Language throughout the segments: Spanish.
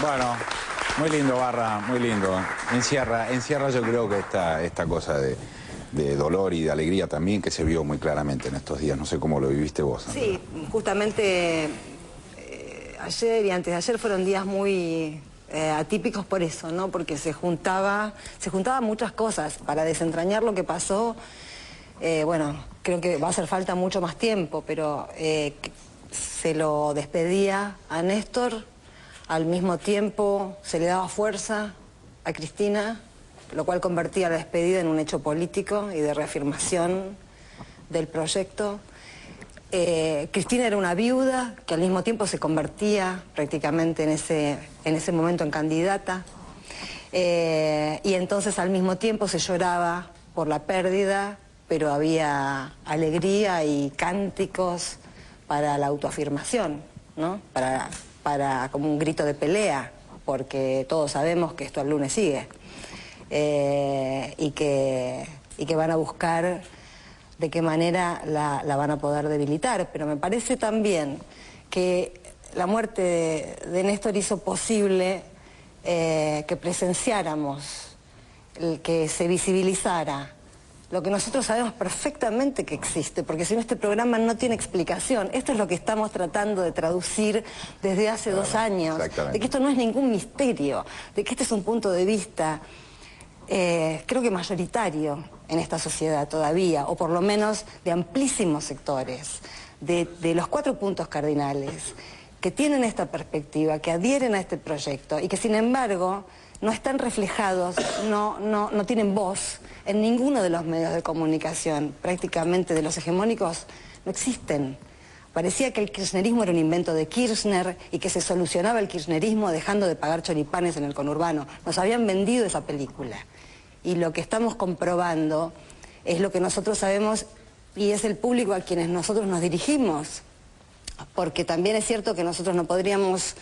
Bueno, muy lindo, Barra, muy lindo. Encierra yo creo que esta cosa de dolor y de alegría también que se vio muy claramente en estos días. No sé cómo lo viviste vos, Andrea. Sí, justamente ayer y antes de ayer fueron días muy atípicos por eso, ¿no? Porque se juntaban muchas cosas para desentrañar lo que pasó. Bueno, creo que va a hacer falta mucho más tiempo, pero se lo despedía a Néstor, al mismo tiempo se le daba fuerza a Cristina, lo cual convertía la despedida en un hecho político y de reafirmación del proyecto. Cristina era una viuda que al mismo tiempo se convertía prácticamente en ese momento en candidata, y entonces al mismo tiempo se lloraba por la pérdida, pero había alegría y cánticos para la autoafirmación, ¿no? Para como un grito de pelea, porque todos sabemos que esto al lunes sigue, y que van a buscar de qué manera la van a poder debilitar. Pero me parece también que la muerte de Néstor hizo posible que presenciáramos, que se visibilizara lo que nosotros sabemos perfectamente que existe, porque si no este programa no tiene explicación. Esto es lo que estamos tratando de traducir desde hace 2 años, de que esto no es ningún misterio, de que este es un punto de vista creo que mayoritario en esta sociedad todavía, o por lo menos de amplísimos sectores, de los 4 puntos cardinales, que tienen esta perspectiva, que adhieren a este proyecto y que sin embargo no están reflejados, no tienen voz en ninguno de los medios de comunicación, prácticamente de los hegemónicos no existen. Parecía que el kirchnerismo era un invento de Kirchner y que se solucionaba el kirchnerismo dejando de pagar choripanes en el conurbano. Nos habían vendido esa película. Y lo que estamos comprobando es lo que nosotros sabemos y es el público a quienes nosotros nos dirigimos. Porque también es cierto que nosotros no podríamos,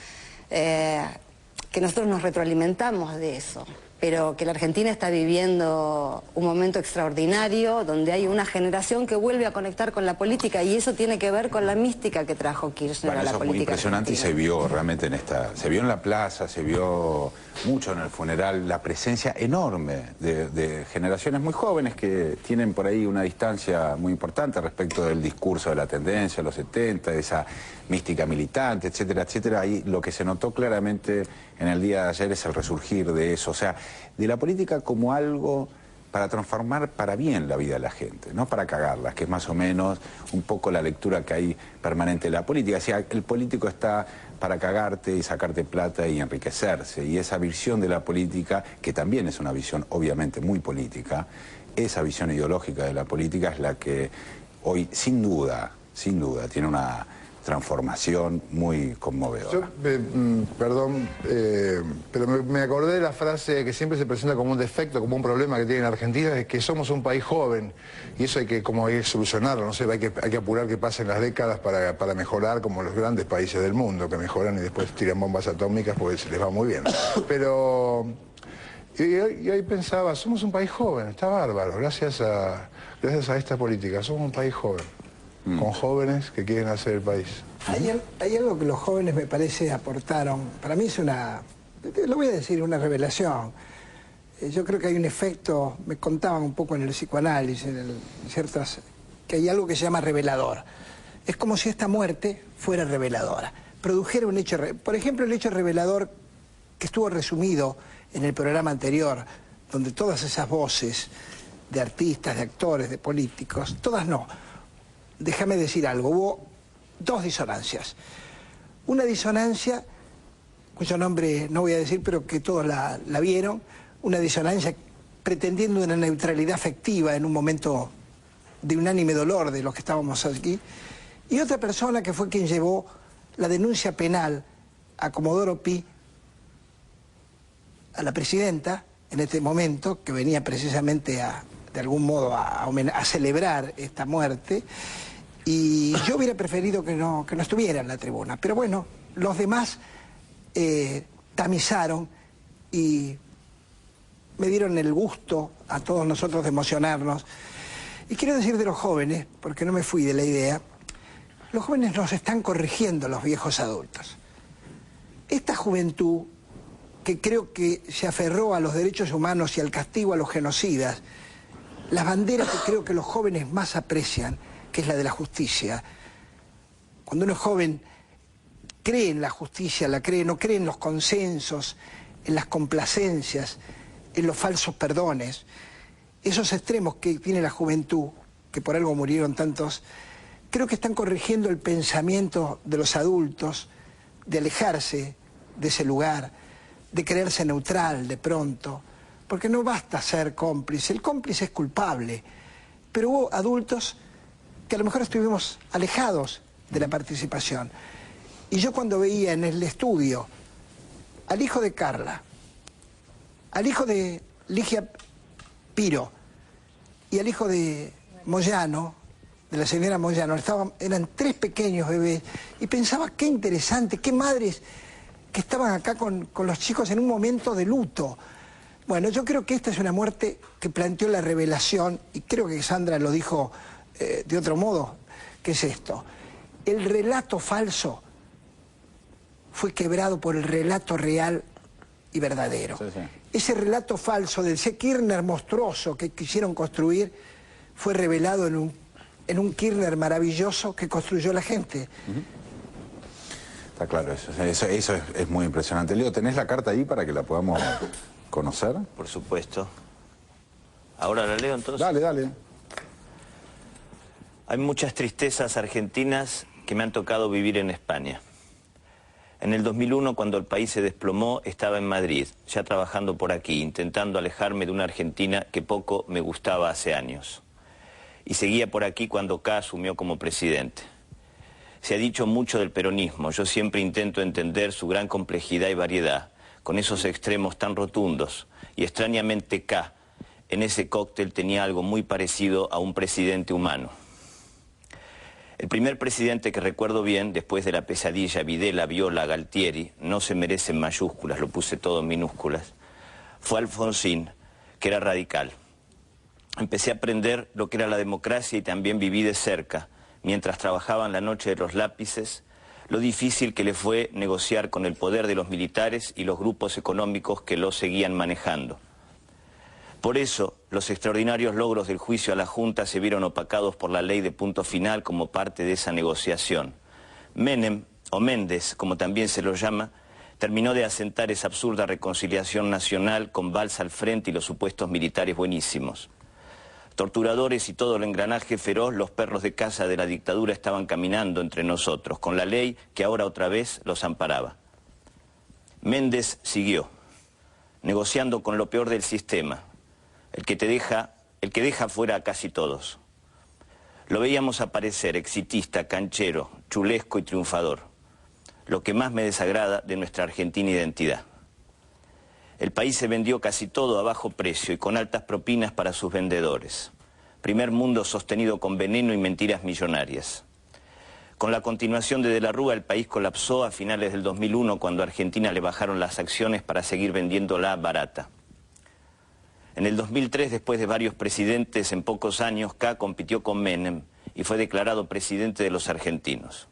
que nosotros nos retroalimentamos de eso. Pero que la Argentina está viviendo un momento extraordinario donde hay una generación que vuelve a conectar con la política y eso tiene que ver con la mística que trajo Kirchner a la política. Eso es muy impresionante argentina. Y se vio realmente se vio en la plaza, se vio mucho en el funeral, la presencia enorme de generaciones muy jóvenes que tienen por ahí una distancia muy importante respecto del discurso de la tendencia, los 70, esa mística militante, etcétera, etcétera. Ahí lo que se notó claramente en el día de ayer es el resurgir de eso, o sea, de la política como algo para transformar para bien la vida de la gente, no para cagarla, que es más o menos un poco la lectura que hay permanente de la política. O sea, el político está para cagarte y sacarte plata y enriquecerse, y esa visión de la política, que también es una visión obviamente muy política, esa visión ideológica de la política es la que hoy sin duda, tiene una transformación muy conmovedora. Yo, perdón, pero me acordé de la frase que siempre se presenta como un defecto, como un problema que tiene en Argentina, es que somos un país joven y eso hay que solucionarlo, no sé, hay que apurar que pasen las décadas para mejorar como los grandes países del mundo, que mejoran y después tiran bombas atómicas porque se les va muy bien. Pero y hoy pensaba, somos un país joven, está bárbaro, gracias a esta política, somos un país joven. Con jóvenes que quieren hacer el país. Hay algo que los jóvenes me parece aportaron, para mí es lo voy a decir, una revelación. Yo creo que hay un efecto, me contaban un poco en el psicoanálisis, que hay algo que se llama revelador. Es como si esta muerte fuera reveladora, produjera un hecho, por ejemplo el hecho revelador que estuvo resumido en el programa anterior, donde todas esas voces de artistas, de actores, de políticos, todas no. Déjame decir algo, hubo 2 disonancias. Una disonancia, cuyo nombre no voy a decir, pero que todos la vieron, una disonancia pretendiendo una neutralidad afectiva en un momento de unánime dolor de los que estábamos aquí, y otra persona que fue quien llevó la denuncia penal a Comodoro Pi, a la presidenta, en este momento, que venía precisamente de algún modo a celebrar esta muerte, y yo hubiera preferido que no estuviera en la tribuna. Pero bueno, los demás tamizaron y me dieron el gusto a todos nosotros de emocionarnos. Y quiero decir de los jóvenes, porque no me fui de la idea, los jóvenes nos están corrigiendo los viejos adultos. Esta juventud que creo que se aferró a los derechos humanos y al castigo a los genocidas, las banderas que creo que los jóvenes más aprecian, que es la de la justicia. Cuando uno es joven, cree en la justicia, no cree en los consensos, en las complacencias, en los falsos perdones. Esos extremos que tiene la juventud, que por algo murieron tantos, creo que están corrigiendo el pensamiento de los adultos, de alejarse de ese lugar, de creerse neutral de pronto, porque no basta ser cómplice, el cómplice es culpable, pero hubo adultos que a lo mejor estuvimos alejados de la participación. Y yo cuando veía en el estudio al hijo de Carla, al hijo de Ligia Piro y al hijo de Moyano, de la señora Moyano, eran 3 pequeños bebés, y pensaba qué interesante, qué madres que estaban acá con los chicos en un momento de luto. Bueno, yo creo que esta es una muerte que planteó la revelación, y creo que Sandra lo dijo de otro modo, que es esto. El relato falso fue quebrado por el relato real y verdadero. Sí, sí. Ese relato falso del C. Kirchner monstruoso que quisieron construir fue revelado en un Kirchner maravilloso que construyó la gente. Está claro, eso es muy impresionante. Leo, ¿tenés la carta ahí para que la podamos conocer? Por supuesto. ¿Ahora la leo entonces? Dale, dale. Hay muchas tristezas argentinas que me han tocado vivir en España. En el 2001, cuando el país se desplomó, estaba en Madrid, ya trabajando por aquí, intentando alejarme de una Argentina que poco me gustaba hace años. Y seguía por aquí cuando K asumió como presidente. Se ha dicho mucho del peronismo, yo siempre intento entender su gran complejidad y variedad, con esos extremos tan rotundos, y extrañamente K, en ese cóctel tenía algo muy parecido a un presidente humano. El primer presidente que recuerdo bien, después de la pesadilla Videla, Viola, Galtieri, no se merece en mayúsculas, lo puse todo en minúsculas, fue Alfonsín, que era radical. Empecé a aprender lo que era la democracia y también viví de cerca, mientras trabajaba en la noche de los lápices, lo difícil que le fue negociar con el poder de los militares y los grupos económicos que lo seguían manejando. Por eso, los extraordinarios logros del juicio a la Junta se vieron opacados por la ley de punto final como parte de esa negociación. Menem, o Méndez, como también se lo llama, terminó de asentar esa absurda reconciliación nacional con Valls al frente y los supuestos militares buenísimos. Torturadores y todo el engranaje feroz, los perros de caza de la dictadura estaban caminando entre nosotros, con la ley que ahora otra vez los amparaba. Méndez siguió, negociando con lo peor del sistema, el que deja fuera a casi todos. Lo veíamos aparecer, exitista, canchero, chulesco y triunfador, lo que más me desagrada de nuestra argentina identidad. El país se vendió casi todo a bajo precio y con altas propinas para sus vendedores. Primer mundo sostenido con veneno y mentiras millonarias. Con la continuación de la Rúa, el país colapsó a finales del 2001 cuando a Argentina le bajaron las acciones para seguir vendiéndola barata. En el 2003, después de varios presidentes en pocos años, K compitió con Menem y fue declarado presidente de los argentinos.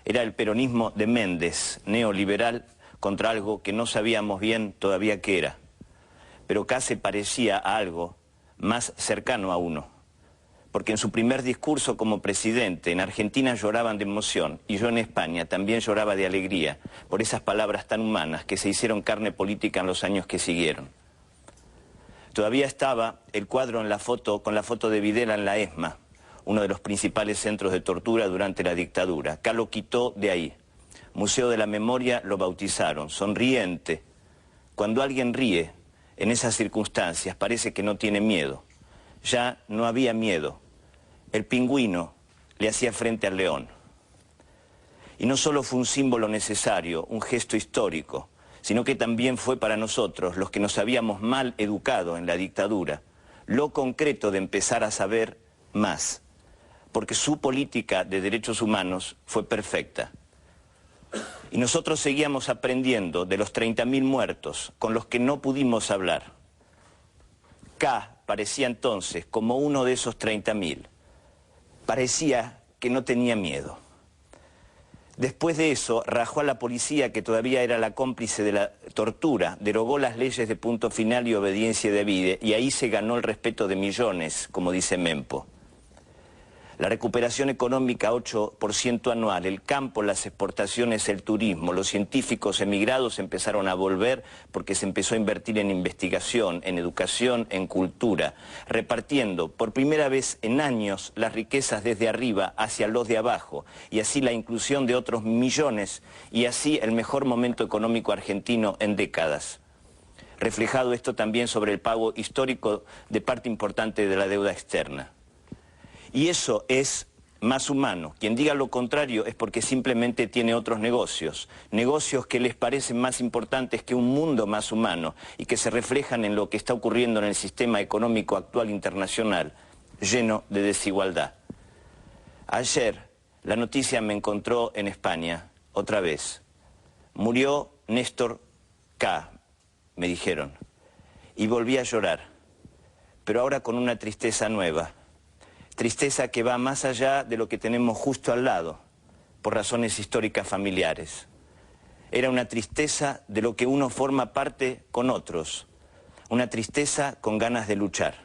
Era el peronismo de Méndez, neoliberal, contra algo que no sabíamos bien todavía qué era. Pero K se parecía a algo más cercano a uno. Porque en su primer discurso como presidente en Argentina lloraban de emoción y yo en España también lloraba de alegría por esas palabras tan humanas que se hicieron carne política en los años que siguieron. Todavía estaba el cuadro en la foto, con la foto de Videla en la ESMA, uno de los principales centros de tortura durante la dictadura. K lo quitó de ahí. Museo de la Memoria lo bautizaron, sonriente. Cuando alguien ríe en esas circunstancias parece que no tiene miedo. Ya no había miedo. El pingüino le hacía frente al león. Y no solo fue un símbolo necesario, un gesto histórico, sino que también fue para nosotros, los que nos habíamos mal educado en la dictadura, lo concreto de empezar a saber más, porque su política de derechos humanos fue perfecta. Y nosotros seguíamos aprendiendo de los 30.000 muertos con los que no pudimos hablar. K parecía entonces como uno de esos 30.000. Parecía que no tenía miedo. Después de eso, rajó a la policía, que todavía era la cómplice de la tortura, derogó las leyes de punto final y obediencia debida, y ahí se ganó el respeto de millones, como dice Mempo. La recuperación económica 8% anual, el campo, las exportaciones, el turismo, los científicos emigrados empezaron a volver porque se empezó a invertir en investigación, en educación, en cultura, repartiendo por primera vez en años las riquezas desde arriba hacia los de abajo, y así la inclusión de otros millones, y así el mejor momento económico argentino en décadas. Reflejado esto también sobre el pago histórico de parte importante de la deuda externa. Y eso es más humano. Quien diga lo contrario es porque simplemente tiene otros negocios. Negocios que les parecen más importantes que un mundo más humano y que se reflejan en lo que está ocurriendo en el sistema económico actual internacional, lleno de desigualdad. Ayer la noticia me encontró en España, otra vez. Murió Néstor K., me dijeron, y volví a llorar, pero ahora con una tristeza nueva. Tristeza que va más allá de lo que tenemos justo al lado, por razones históricas familiares. Era una tristeza de lo que uno forma parte con otros, una tristeza con ganas de luchar,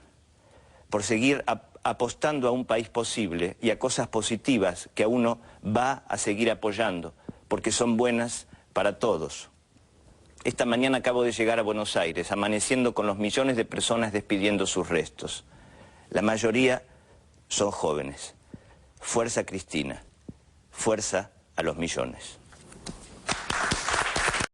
por seguir apostando a un país posible y a cosas positivas que a uno va a seguir apoyando, porque son buenas para todos. Esta mañana acabo de llegar a Buenos Aires, amaneciendo con los millones de personas despidiendo sus restos. La mayoría son jóvenes. Fuerza Cristina, fuerza a los millones.